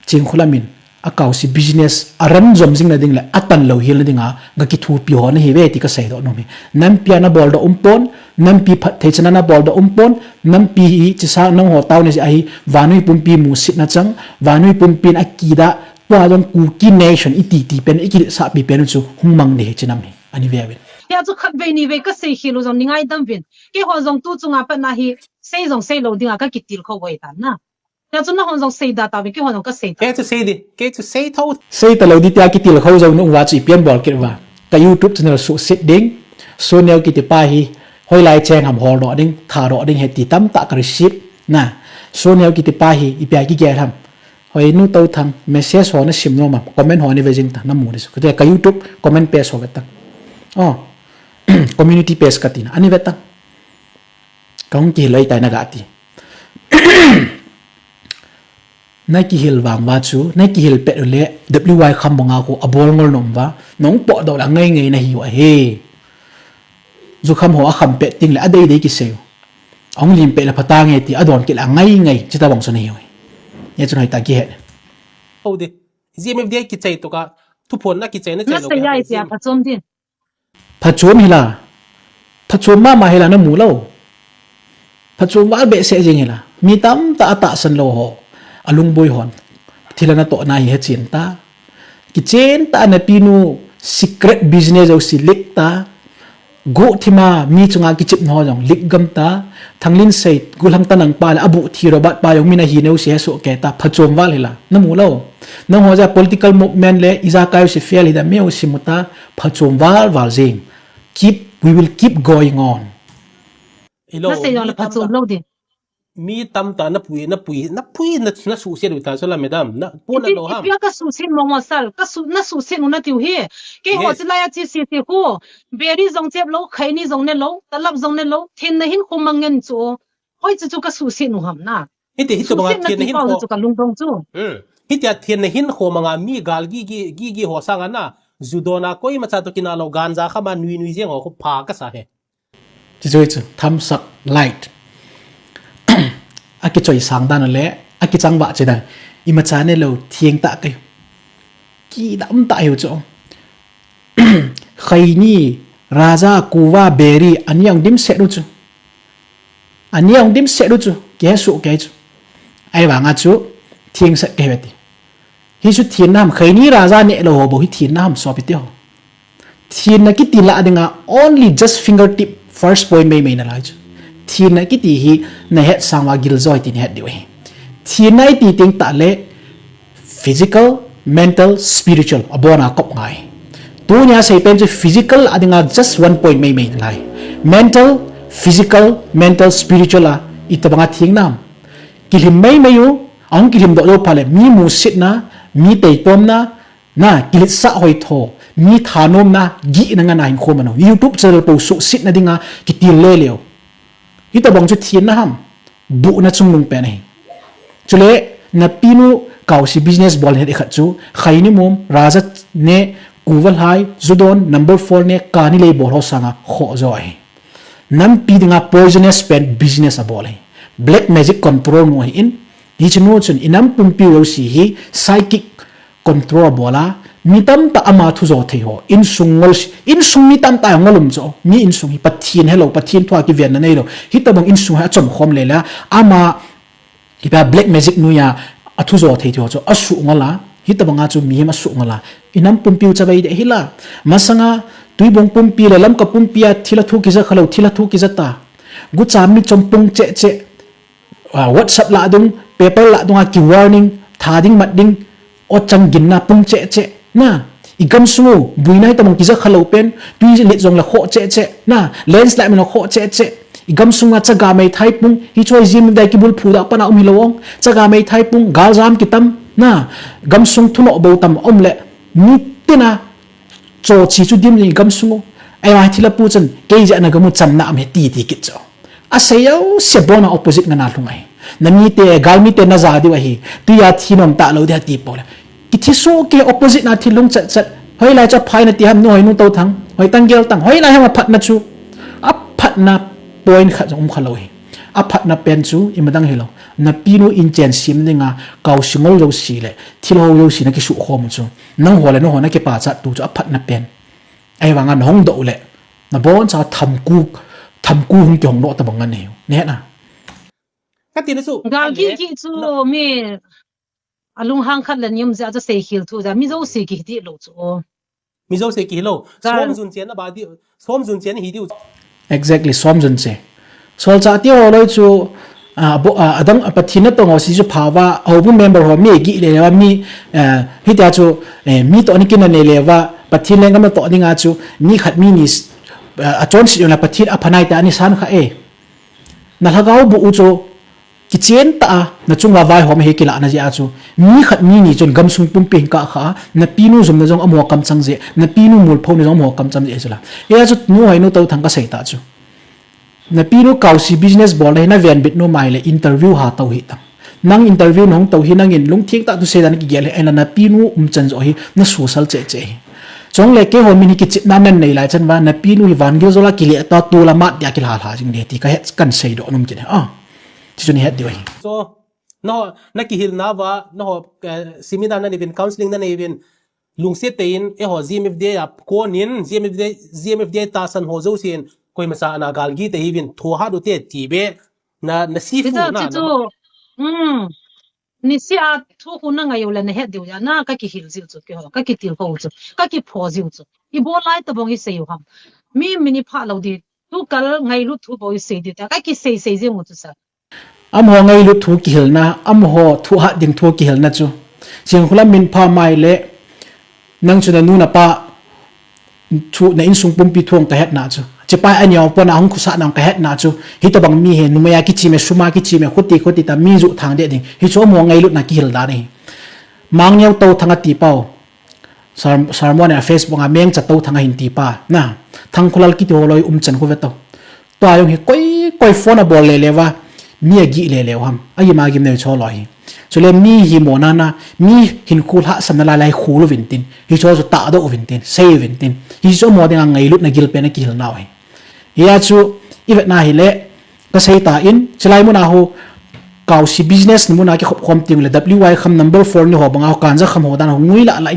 ching khula min akaw si business aran zom jing na ding la atan lo hil na dinga ga ki thu pi ho na hi ve ti ka sei do no me nam pi na bol do umpon nam pi phat the chana na bol do umpon nam pi hi chi sa nang ho taw ne si ai vanui pum pi mu sit na chang vanui pum pin akida wa dong ku ki nation iti pen iki sa pi pen chu hungmang ne chinam ni ani ve ven ya chú khát về ni về cái xây hi lo dòng ni ngay đâm viên cái họ dòng tu chung apa na hi xây dòng xây lâu đi ngà cái kịch tiêu khâu vậy ta na ya chú nó họ dòng xây đa tao về cái họ dòng cái xây cái chú xây đi cái chú xây thâu sei ta lo di ta ki til khau zo no wa chi pian bol ke wa ka youtube channel su sit ding so neo ki ti pa hi hoi lai cheng ham hol do ding tha do ding he ti tam ta ka receipt na so neo ki ti pa hi ipya ki ge tham hoi nu tau thang message ho na sim no ma comment ho ni ve jing ta na mu ni su ka youtube comment page ho ta oh community page ka tin ani ve ta kaung ki loi tai na ga ti nai ki hil wang ma chu nai ki hil pet le wy kham bonga ko abol ngol nom wa nong po do la ngai ngai na hi wa he zu kham ho a kham pet ting le adei dei ki se ong lim pe la phata nge ti adon ki la ngai ngai chi ta bang so nei ye chu hai ta ki he thâu đi GMF dia ki chei to ka thu phon na ki chei na nó chei lo xây ra gì à phát chôm đi phachom hila phachom ma hila na mu lo phachom wa be se jing hila mi tam ta ata san lo ho alung boy hon thilana to na hi chin ta ki chen ta na pinu secret business au silik ta go thima mi chunga ki chip no jong lik gam ta thanglin sei gulang tanang pa la abu thiro bat pa yong mina hi neu se so ke ta phachom wal hila na mu lo na ho ja political movement le iza kai se fail ida meu simuta phachom wal jing we will keep going on ilo nó xây ra là phát chôm lâu đi mi tam ta na pui na su se ta so la madam na pon na lo ham Ipia ka susin mo mo sal ka su na susin una tiu hi ke ho Yes. chila ya chi si ti hu beri zong chep lo khai ni zong ne lo talap zong ne lo thin na hin khumangen chu hoi chu ka susin u ham na hiti hito mga thiên na hin ho chu ka lung dong chu hiti thiên na hin ho mga mi gal gi ho sanga na judona koi ma cha to kinalo ganja khama nui jeng ho pha ka sa he chi choi chu thumbs up light aki choi sang dan le aki chang ba che da ima cha ne lo thieng ta kai ki dam ta yu cho khai ni raja kuwa beri anyang dim se du chu anyang dim se du chu ke su ke chu ai wa nga chu thieng sa ke beti hi chu thien nam khai ni raja ne lo ho bo hi thien nam so pi te ho thien na ki ti la dinga only just fingertip first point mai na la chu thien na ki ti hi na het sangwa gil zoi tin het diwe thien nai ti ting ta le physical mental spiritual abona kop ngai tu nya sei pen chu physical adinga just one point mai lai mental physical mental spiritual a itabanga thing nam kilim mai mayu ong kilim do do phale mi mu sit na mi tei tom na kilit sa hoi tho mi thanom na gi na nga nain kho mano youtube channel po su sit na dinga kitil le leo ita bang chu thien na ham bu na chung lung pe nei chule na pinu kaw si business bol he khat chu khaini mom raja ne kuwal hai zudon number 4 ne kani le bol ho sanga kho zo ai nam pi dinga poisonous pen business a bol hai black magic control mo in hi chnu chun inam pum pi ro si hi psychic control bola mi tam ta ama thu zo thei ho in sung ngol in sung mi tam ta ngolum zo mi in sung hi pathin hello pathin thwa ki vian na nei lo hi ta bang in sung ha chom khom le la ama ki ba black magic nu ya athu zo thei tho zo asu ngola hi ta banga chu mi ma su ngola inam pumpiu chabai de hila masanga tui bong pumpi le lam ka pumpia thila thu ki za khalo thila thu ki za ta gu cham mi chompung che che whatsapp la dung paper la dung ki warning thading matding o chang gin na pung che che na igam sungu buinai tamang kiza khalo pen tui lit zong la kho che che na lens la men kho che che igam sunga chaga mai thai pung hi choi jim dai ki bul phuda pana umi lowong chaga mai thai pung gal jam kitam na gam sung thuno bo tam omle ni tina cho chi chu dim ni gam sungu ai wa thila pu chen ke ja na gamu cham na am he ti ti ki cho asayo se bona opposite na lungai nami te galmi te na za di wa hi tu ya thinom ta lo dia ti pola ki thi so ke opposite na thi lung chat chat hoi la cha phai na ti ham noi nu to thang hoi tangel tang hoi la ha phat na chu a phat na point kha jong khalo hi a phat na pen chu imadang hilo na pinu in chen sim ninga kaw singol lo si le thil ho lo si na ki su khom chu nang ho le no ho na ke pa cha tu chu a phat na pen ai wanga nong do le na bon cha tham ku hung kyong no ta bang an ne ne na cái tiền số gal ki chu mi alung hang khat lan yum za se hil thu za mi zo se ki ti lo chu mình dâu sẽ kỹ lâu xóm dùn chén là bà đi xóm dùn chén thì điêu exactly som jun che sol cha ti ho loi chu adang pathina to ngo si chu phawa hobu member ho mi gi le wa mi hi ta chu mi to ni kin ne le wa pathin le ngam to ni nga chu mi khat mi ni a chon si la pathin a phanai ta ni san kha e na lagao bu u chu ki chen ta na chunga vai hom he kila na ja chu mi khat mi ni chon gam sung pum ping ka kha na pinu zum na jong amo kam chang je na pinu mul phone jong mo kam cham je chula ya chu nu hai nu to thang ka sei ta chu na pinu kausi business bol na ven bit no mai le interview ha to hi tam nang interview nong to hi nang in lung thik ta tu se dan ki gel ena na pinu chan zo hi na social che che chong le ke hom ni ki chit nan nan nei lai chan ba na pinu hi van gil zola ki le ta tu la mat ya ki la ha jing de ti ka het kan sei do num ki chỉ cho hết điều ấy. so nó cái hil na va nó seminar na event counseling na event lung se tein e ho gmfd ap ko nin gmfd ta san ho zo sin koi masa na galgi te event tho ha do te ti be na si fu na ni si a thu hu na ngai yola na het diu ya na ka ki hil ziu chu ke ho ka ki til ho chu ka ki pho ziu chu I bo lai ta bong I sei ham mi mini pha lo di tu kal ngai lu thu bo I sei di ta ka ki sei ziu mu chu sa am ho ngai lu thu ki hil na am ho thu ha ding thu ki hil na chu sing khula min pha mai le nang chu na nu na pa thu na in sung pum pi thong ka het na chu che pa anyo pon ang khu sa nang ka het na chu hi to bang mi he nu ya ki chi me suma ki chi me khoti ta mi zu thang de ding hi cho mo ngai lu na ki hil da ni mang nyau to thanga ti pau sarmon a facebook a meng cha to thanga hin ti pa na thang khulal ki to loi chan khu ve to ayong hi koi phone a bol le lewa mi gi le le ham ai ma gim ne cho loi so le mi hi mo na mi hin khul ha sam na lai khul vintin hi cho ta do vintin sei vintin hi cho mo de ngai lut na gil pe na ki hil na oi ya chu ivet na hi le ka sei ta in chlai mo na ho kaw si business ni mo na ki khop khom ting le wy kham number 4 ni ho banga kan za kham ho dan ho ngui la la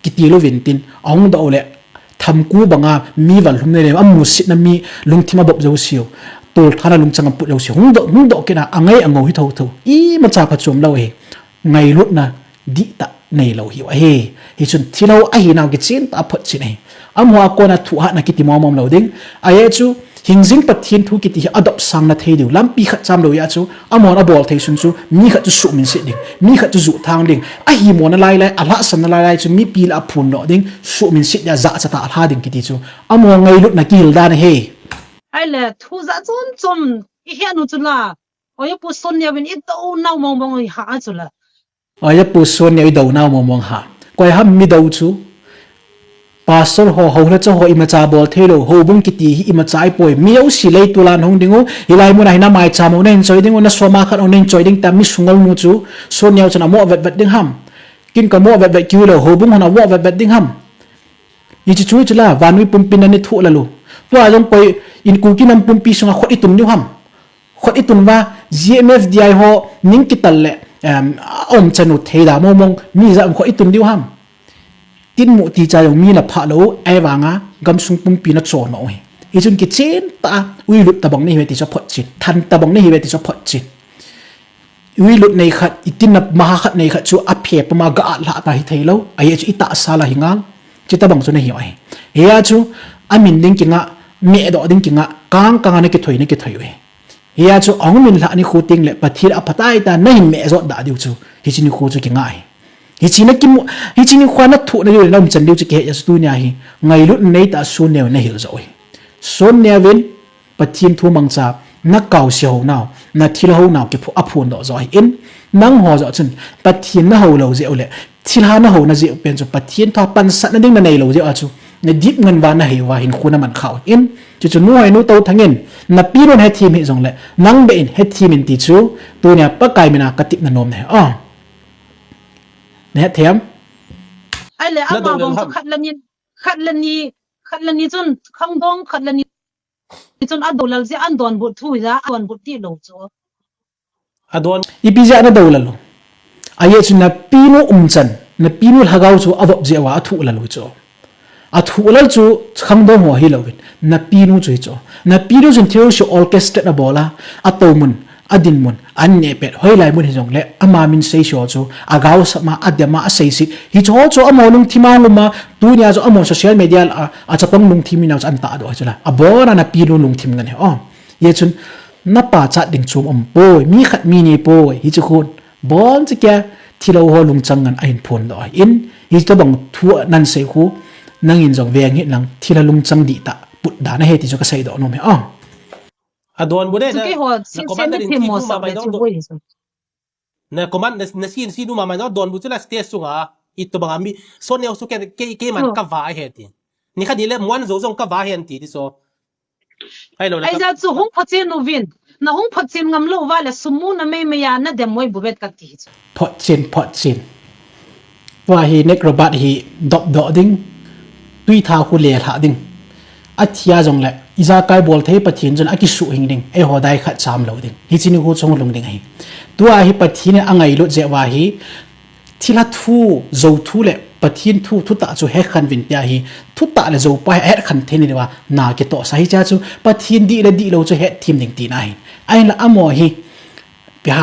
ki ti lo vintin ong do le tham ku banga mi wal hum ne le am mu sit na mi lung thima bob zo siu tol thana lung chang pu lo si hung do ke na angai ango hi tho I ma cha pha chum lo he ngai lut na di ta nei lo hi wa he hi chun thilo a hi naw ki chin ta phot chi nei am ho ko na thu ha na ki ti mom lo ding ai chu hingjing pathin thu ki ti adop sang na thei diu lampi khat cham lo ya chu amon a bol thei sun chu mi khat chu su min si ding mi khat chu zu thang ding a hi mo na lai ala sam na lai chu mi pil a phun no ding su min si ya za cha ta ha ding ki ti chu amo ngai lut na ki hil da na he ai le thu za chon chom I hian nu chu la oi pu son ya bin I to nau mong mong I ha chu la oi pu son ya I do nau mong ha koi ham mi do chu pastor ho la cho ho I ma cha bol thelo ho bung ki ti hi I ma chai poi mi au si lei tu lan hong dingu hilai mu na hina mai cha mo nen choi ding na so ma khat on nen choi ding ta mi sungol mu chu son ya chana mo vet ding ham kin ka mo vet ki lo ho bung na wo vet ding ham I chi chu la van wi pum pin ani thu la lu to a jong poi in ku ki nam pum pi sunga khot itun ni ham khot itun wa gmf di ho ning ki tal le om chanu theida mo mong mi za khot itun di ham tin mu ti cha yong mi na pha lo ai wanga gam sung pum pi na cho no hi chun ki chen ta ui lut tabang ni he ti cho phot chin than tabang ni he ti cho phot chin ui lut nei khat itin na ma khat nei khat chu a phe pa ma ga la ta hi thailo ai chu ita sala hingang chi tabang chu na hi ai ya chu amin ding kinga me do ding kinga kang na ki thoi we ya chu ong min la ni khuting le pathir a phatai ta nei me zo da diu chu hi chi ni khu chu kinga ai hi chi na kim hi chi ni khwana thu na yo lam chan diu chu ke ya stu nya hi ngai lut nei ta su ne na hil zo son ne ven pathin thu mang cha na kaw se ho naw na thil ho naw ke phu aphun do zo in nang ho zo chun pathin na ho lo je ole thil ha na ho na je pen chu pathin tha pan sat na ding na nei lo je a chu na dip ngan wa na he wa hin khuna man khaw in chu chu nu ai nu to thangen na pi ron he thim hi jong le nang be in he thim in ti chu tu nya pa kai mina ka tip na nom ne ne them ai le ama bong chu khat lan ni chun khang dong khat lan ni chun adolal je an don bu thu ya don bu ti lo chu adon ipiza na dawlalo aye chu na pino umchan na pino hagaw chu avop je wa thu la lo chu athu lal chu khangdo ho hi lovin na pino chu chu na pino jun theo sho orchestra na bola atomun adin mun an ne pet hoi lai mun hi jong le ama min sei sho chu agaw sama adema sei si hi cho cho amo lung thima luma tunia cho amo social media a chapang lung thimi na an ta do chula abora na pino lung thim ngane ye chun na pa cha ding chum poi mi khat mi ni poi hi chu khun bon chi kya thilo ho lung changan ain phon do in hi to bang thu nan sei khu nang in jong veng hi nang thila lung chang di ta put da na he ti chu ka sei do no me adon bude chu ke ho sin sen ti mo sa be chu boi so na command na sin du ma no don bu chula stage su nga ito bang mi so ne su ke man ka va he ti ni kha di le muan zo zong ka va hen ti so ai lo ai za chu hong phachen no vin na hong phachen ngam lo wa la sumu na me ya na dem moi bu bet ka ti phot chin wa hi necrobat hi dop do ding tui tha khu le tha ding athia jong le iza kai bol thei pathin jon aki su hing ding e hodai khat cham lo ding hi chini hu chong lung ding hi tua hi pathin angai lo je wa hi thila thu zo thu le pathin thu ta chu he khan vin pya hi thu ta le zo pa he khan theni wa na ke to sai cha chu pathin di lo chu he thim ding ti na hi ai la amo hi pya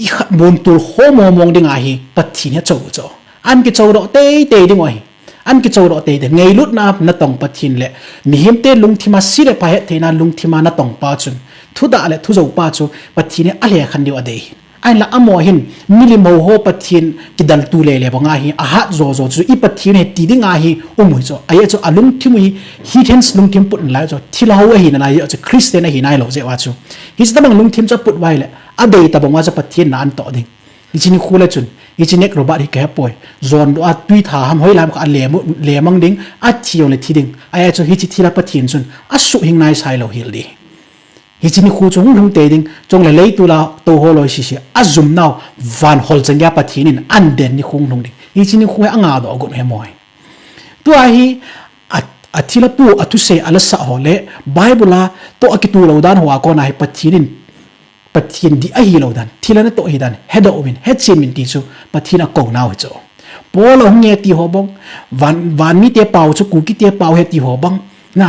i khat bon tur ho mong ding a hi pathin he cho an ke cho do te ding wa hi an ki chawro te de ngei lut na tong pathin le mi him te lung thima si le pa he the na lung thima na tong pa chun thu da le thu zo pa chu pathin a le khan diwa de ai la amo hin mili mo ho pathin ki dal tu le bonga hi a hat zo chu i pathin he ti ding a hi umui cho ai chu alung thimui hi hens lung thim put la cho thila ho hi na ya chu christian hi nai lo je wa chu hi sta bang lung thim cha put wai le a dei ta bonga cha pathin na an to ding hi chini khula chun ichinek robot hi ke poi zon do a tui tha ham hoi lam ka le mang ding a chiong le thi ding ai chu hi chi thila pathin chun a su hing nai sai lo hil di hi chini khu chung lung te ding chong le lei tu la to ho lo si a zum now van hol chang ya pathin in an den ni khung lung ding hi chini khu anga do gun he moi tu a hi a thila pu a tu se ala sa ho le bible to akitu lo dan ho ko na hi pathin in pathin di a hi lo dan thila na to hi dan head of win head sim min ti chu pathina ko na ho cho polo nge ti ho bang van mi te pau chu ku ki te pau he ti ho bang na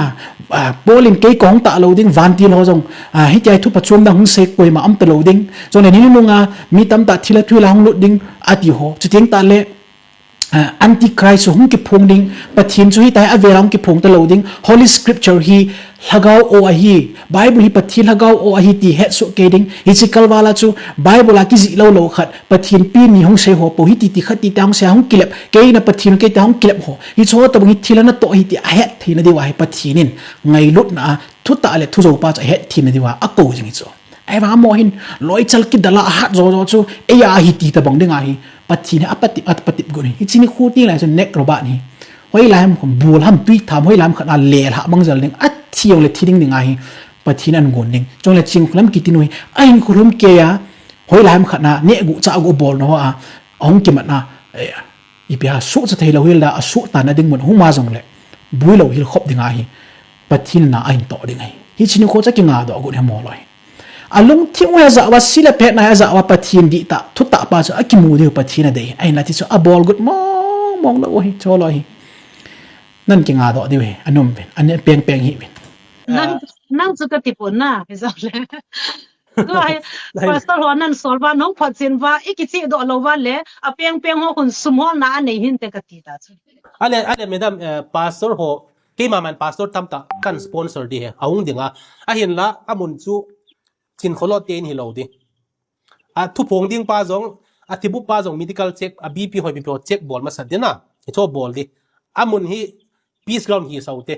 polin ke kong ta lo ding van ti lo jong hi chai thu pachum na hung se koi ma am ta lo ding so ne ni nu nga mi tam ta thila thu la hung lo ding a ti ho chu ting ta le antichrist hung ki phong ding pathin chu hi tai averam ki phong ta lo ding holy scripture hi lagaw o a hi bible hi pathin lagaw o a hi ti het so ke ding hi chikal wala chu bible a ki zi lo khat pathin pi mi hung se ho po hi ti khat ti tang se hung kilep ke na pathin ke tang kilep ho hi cho to hi thila na to hi ti a het thina di wa hi pathinin ngai lut na thu ta le thu zo pa cha het thina di wa a ko jing cho ai wa mo hin loi chal ki dala hat zo chu e ya hi ti ta bang ding a hi pathin apati gun hi chini khu ti la chu nek roba ni hoi lam khom bul ham tui tham hoi lam khana le ha bang jal ding a thiong le thiding ding a hi pathin an gon ding chong le ching khulam ki tinoi ain khulum ke ya hoi lam khana ne gu cha gu bol no a ong ki mat na i pya su cha thei lo hil da a su ta na ding mun huma jong le bui lo hil khop ding a hi pathin na ain to ding ai hi chini kho cha ki nga do gun he mo loi alung thiwa za wa sila pet na za wa pathin di ta thu ta pa cha akimu de pathin de ai na ti so a bol gut mong lo hi cho lo hi nan ki nga do di we anum ben an peng hi ben nang chu ka tipon na ke zo leก็ไอ้พอสตอร์นั้นสอนว่าน้องพอจินว่าอีกทีดอลว่าเลยอ่ะเปียงหัวคนสมองน่ะในหินแต่กติตาชุอะไรไม่ได้pastor หัวกี่มามัน pastor ทำตากัน sponsor ดีเอาหุ่นดิ่งเห็นละมุนจูจินเขาลดเตียนฮิโลดิทุกพงดิ่งป้าจงที่บุปป้าจง medical check BP หอย BP เช็คบอลมาสัตย์นะชอบบอลดิมุนฮี peace ground ฮีเสาเต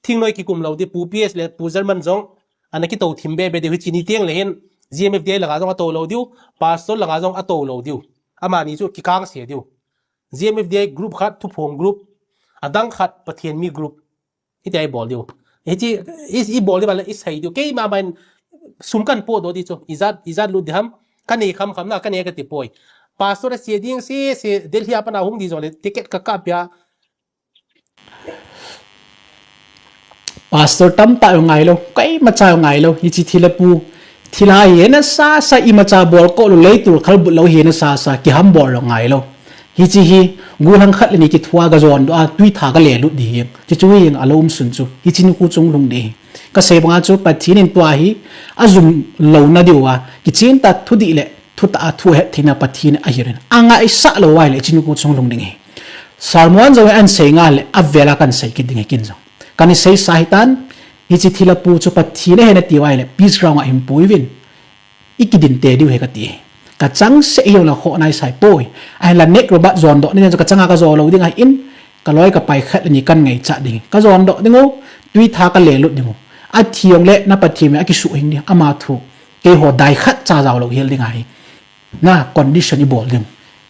ทิ้งน้อยกี่กลุ่มเราดิปู PS เลยปูเซอร์มันจงอันนั้นกี่ตัวทีมเบ้เดี๋ยวจีนี่เตียงเลยเห็น GMFDA หลังจากตัวเราดิว pastor หลังจากตัวเราดิวมานี่จูกี่ครั้งเสียดิว GMFDA group ขัดทุกพง group ดังขัดประเทศมี group ที่ได้บอลดิวอีบอลดิมันอีใส่ดิวกี่มามันสุ่มกันโพดดิจูอีจัดลุดดิฮัมกันเอกคำน่ะกันเอกติปอย pastor เสียดิ้งเสียเดลฮีอาปนาหุ่งดิจงเลยติเกตกับกับยาpastor tam ta ngai lo kai ma cha ngai lo hi chi thilapu thila ye na sa i ma cha bor ko lo le tur khal bu lo he na sa ki ham bor lo ngai lo hi chi hi gu hang khat ni ki thua ga zon do a tui tha ga le lu di chi chu yin alom sun chu hi chin ku chung lung de ka se banga chu pathin in tua hi azum lo na diwa ki chin ta thu di le thu ta thu he thina pathin a hiren anga i sa lo wai le chin ku chung lung ding sarmon zo an se nga le avela kan sai ki ding kin zo kan sei sahitan hi chi thila pu chu pathine he na ti wai le peace ground a impuivin ikidin te diu he ka ti ka chang se yo la kho nai sai poi ai la nek roba zon do ni ka changa ka zo lo ding ai in ka loi ka pai khat ni kan ngai cha ding ka zon do dingo tui tha ka le lut dingo a thiong le na pathime a ki su hing ni ama thu ke ho dai khat cha zaw lo hel ding ai na condition i bol ding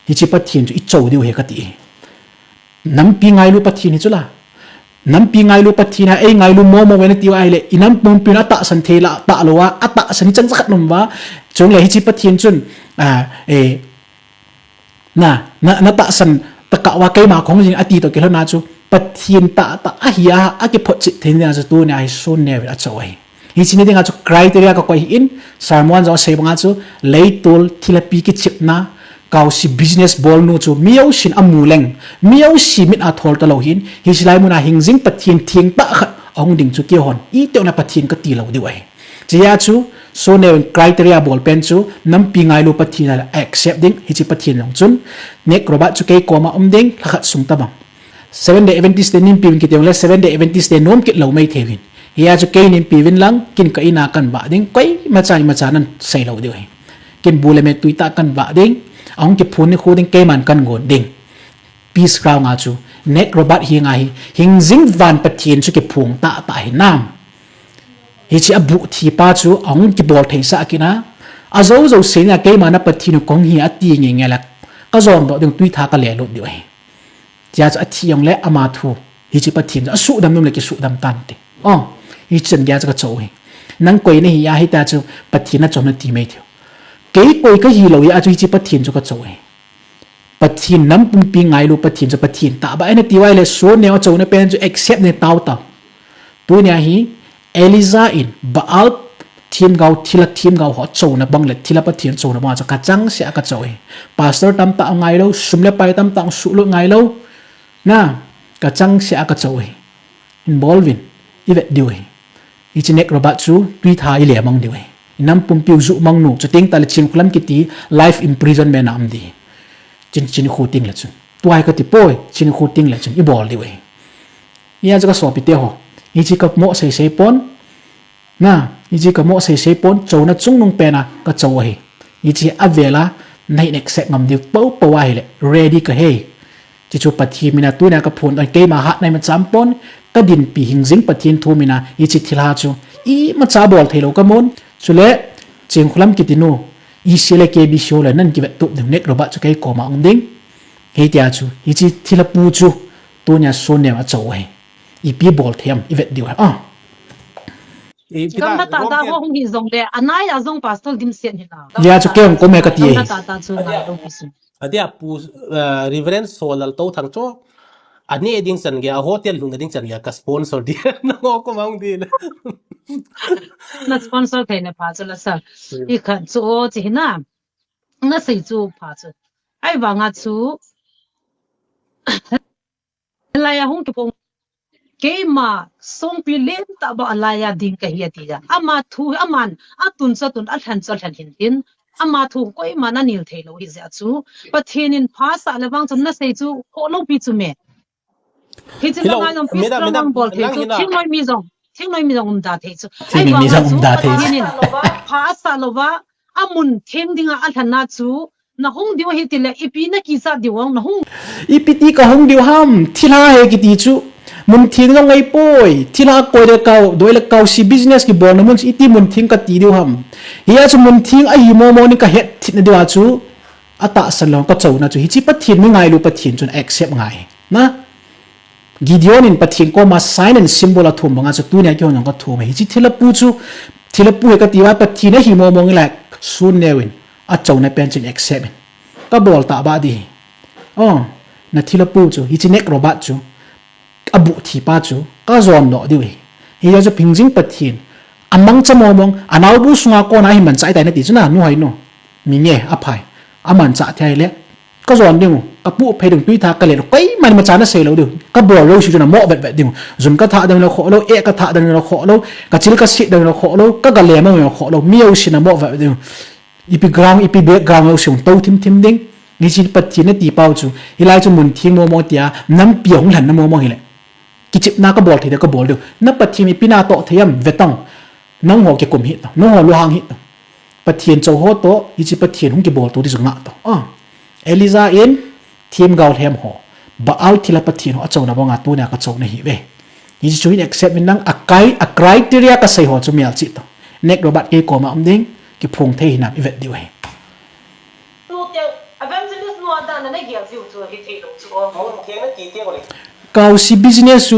hi chi pathin chu i chou diu he ka ti nam pi ngai lu pathin ni chu la nam pi ngai lu pathina ei ngai lu mo wen ti ai le inam pum pi na ta san thela ta lowa ata san chan khat nom wa chung le hi chi pathin chun na ta san ta ka wa kai ma khong jing ati to ke na chu pathin ta a hiya a ke phot chi thein na chu tu ne ai sun ne a choi hi chi ni dinga chu criteria ka koi in sarmon zo sei banga chu leitul thilapi ki chip na kau si business ball nu chu miau sin amuleng miau si mit a thol ta lo hin hi silai muna hingjing pathin thieng ta khat ong ding chu ke hon i te na pathin ka ti lo di wai chia chu so ne criteria ball pen chu nam pi ngai lu pathin la accept ding hi chi pathin long chun nek roba chu ke koma ding khat sung ta bang 7 day adventist nin pi ki te le 7 day adventist nom kit lo mai thevin ya chu ke nin pi win lang kin ka ina kan ba ding koi ma cha nan sai lo di wai kin bule me tuita kan ba ding ông cái phun khu đinh cây màn căn ngồn đinh peace ground ngã chú net robot hi ngài hình dính van bát thiên chú cái phun tạ tại nam hi chỉ abu thi pa chú ông cái bol thấy sa kina à dấu xin là cây màn bát thiên con hi ati nghe là cái giòn đó đừng tùy thà cái lẻ lụt điều ấy giờ cho ati ông lẽ ama thu hi chỉ bát thiên su đam nôm lại cái su đam tan đi hi chân giờ cho cái chỗ ấy nang quay này hi ta chú bát thiên nó cho nó ti mấy thiếu cái coi cái gì lâu ya chú chỉ bắt thiên cho cái chỗ ấy bắt thiên nắm bung pi ngay lu bắt thiên cho bắt thiên ta vậy nên tiwai le số neo chỗ này pen cho accept ne tao tao tôi nhà hi Eliza in baal thiên gạo họ chỗ này bang le thila bắt thiên chỗ này mà cho cả trắng sẽ cái chỗ ấy pastor tam ta ngay lâu sum le pai tam ta su lu ngay lâu na cả trắng sẽ cái chỗ ấy involving ivet điều ấy ichinek robat chu tui tha ile mang điều ấy nam pum piu zu mang nu chuting tal chin khulam kiti life imprisonment am di chin khu ting la chu tuai ka ti poi chin khu ting la chu i bol di we ya ja ka so pi te ho i chi ka mo sei pon na i chi ka mo sei pon chou na chung nung pe na ka chou he i chi avela nai nek sek ngam di po wai le ready ka he chi chu pathi mina tu na ka phun ai ke ma ha nai ma cham pon ka din pi hing jing pathin thu mina i chi thila chu i ma cha bol thelo ka mon chule chim khulam kitinu i sele ke bi show la nan ki vet tu nek roba chu kai koma ong ding he tia chu i chi thila pu chu tu nya so ne ma chaw he i pi bol them i vet diwa kam ta ta ho hong hi zong de anai a zong pastor dim sian hi na ya chu ke ko me ka ti ta chu na do pisu adia pu reverend solal to thang cho ani eding chan ge hotel lung eding chan ge ka sponsor di no ko mang di na sponsor thai na pa chu la sa i khan chu o chi na na sei chu pa chu ai wa nga chu laya hung ki pong ke ma song pi len ta ba laya ding ka hi ti ja ama thu aman atun sa tun athan chal than hin tin ama thu koi mana nil thelo hi za chu pathin in pha sa lawang chun na sei chu ko lo pi chu me hi chu Hello, la ngam pi madam, strong bol the nang chu hina. thing noi mi jong da the chu Thing noi mi jong da the. pha sa lova amun theng dinga athan na chu na hung diwa hi tile ipi na ki sa diwang na hung ipiti ka hong diu ham thila he ki ti chu mun thing long ngai poi thila koi de kau doi la kau si business ki bon mun iti mun thing ka ti diu ham hiya chu mun thing a hi mo mo ni ka het thit na diwa chu ata salong ka chau na chu hi chi pathin mi ngai lu pathin chun accept ngai na Gideon in pathin ko ma sign and symbol a thum banga chu tu ne ki hon ka thum hi chi thila pu chu thila pu he ka tiwa pathin a hi mo mo ngi la sun newin a chau na pen chin accept ka bol ta ba di na thila pu chu hi chi nek robat chu abu thi pa chu ka zon no di we hi ya chu pingjing pathin amang chamo mong anaw bu sunga ko na hi man chai tai na ti chu na nu hai no mi nge a phai aman cha thai le ka zon ding ka pu phai ding tui tha ka le kai man ma cha na se lo di ka bol lo shi na mo vet vet ding zum ka tha dang lo kho lo e ka tha dang lo kho lo ka chil ka si dang lo kho lo ka ga le ma mo kho lo miau shi na mo vet ding ipi ground ipi background lo sung to tim ding ni chi pathin na ti pau chu hilai chu mun thing mo mo tia nam piong lan na mo mo hi le ki chip na ka bol the ka bol do na pathi mi pina to thayam vetang nang ho ke kum hi to no ho lo hang hi to pathian chau ho to hi chi pathian hung ki bol to di zunga to Eliza in team gaul hem ho ba al thila pathian ho chau na bonga tu na ka chau na hi ve hi chi chuin accept min nang a criteria ka sei ho chu mial chi to nek robat ke ko ma ding ki phung the hi na i vet di we tu te evangelist no da na ne gyal jiu chu hi thei lo chu Kena kiti ko le. kau si business su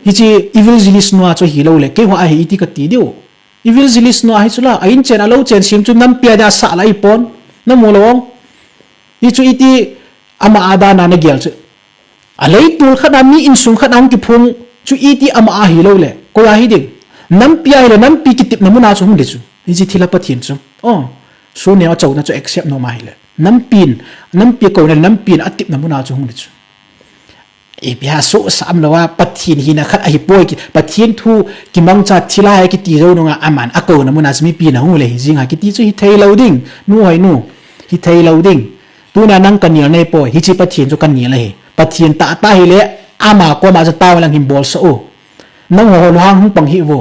hichi evil zilis no cho hi lo le ke ho a hi ti ka ti dio evil zilis no hi chula ain chen alo chen sim chu nam pia da sa lai pon na mo lawong hi chu iti ama ada na na gel chu alai tul khana mi in sung khana ki phung chu iti ama a hi lo le ko ya hi ding nam pia le nam pi ki tip na mu na chu hum de chu hi chi thila pathin chu so ne a chau na chu accept no mai le nam pi ko na nam pin atip na mu na chu hum de chu biha so sam lawa pathin hi na khat a hi poi ki pathin thu ki mang cha thila hai ki ti zo no nga aman a ko na mu na smi pi na hu le hi jing ha ki ti chu hi thei loading nu hai nu hi thei loading tu na nang kan ni nei poi hi chi pathin chu kan ni le pathin ta hi le ama ko ma cha ta lang him bol so nang ho lo hang pang hi wo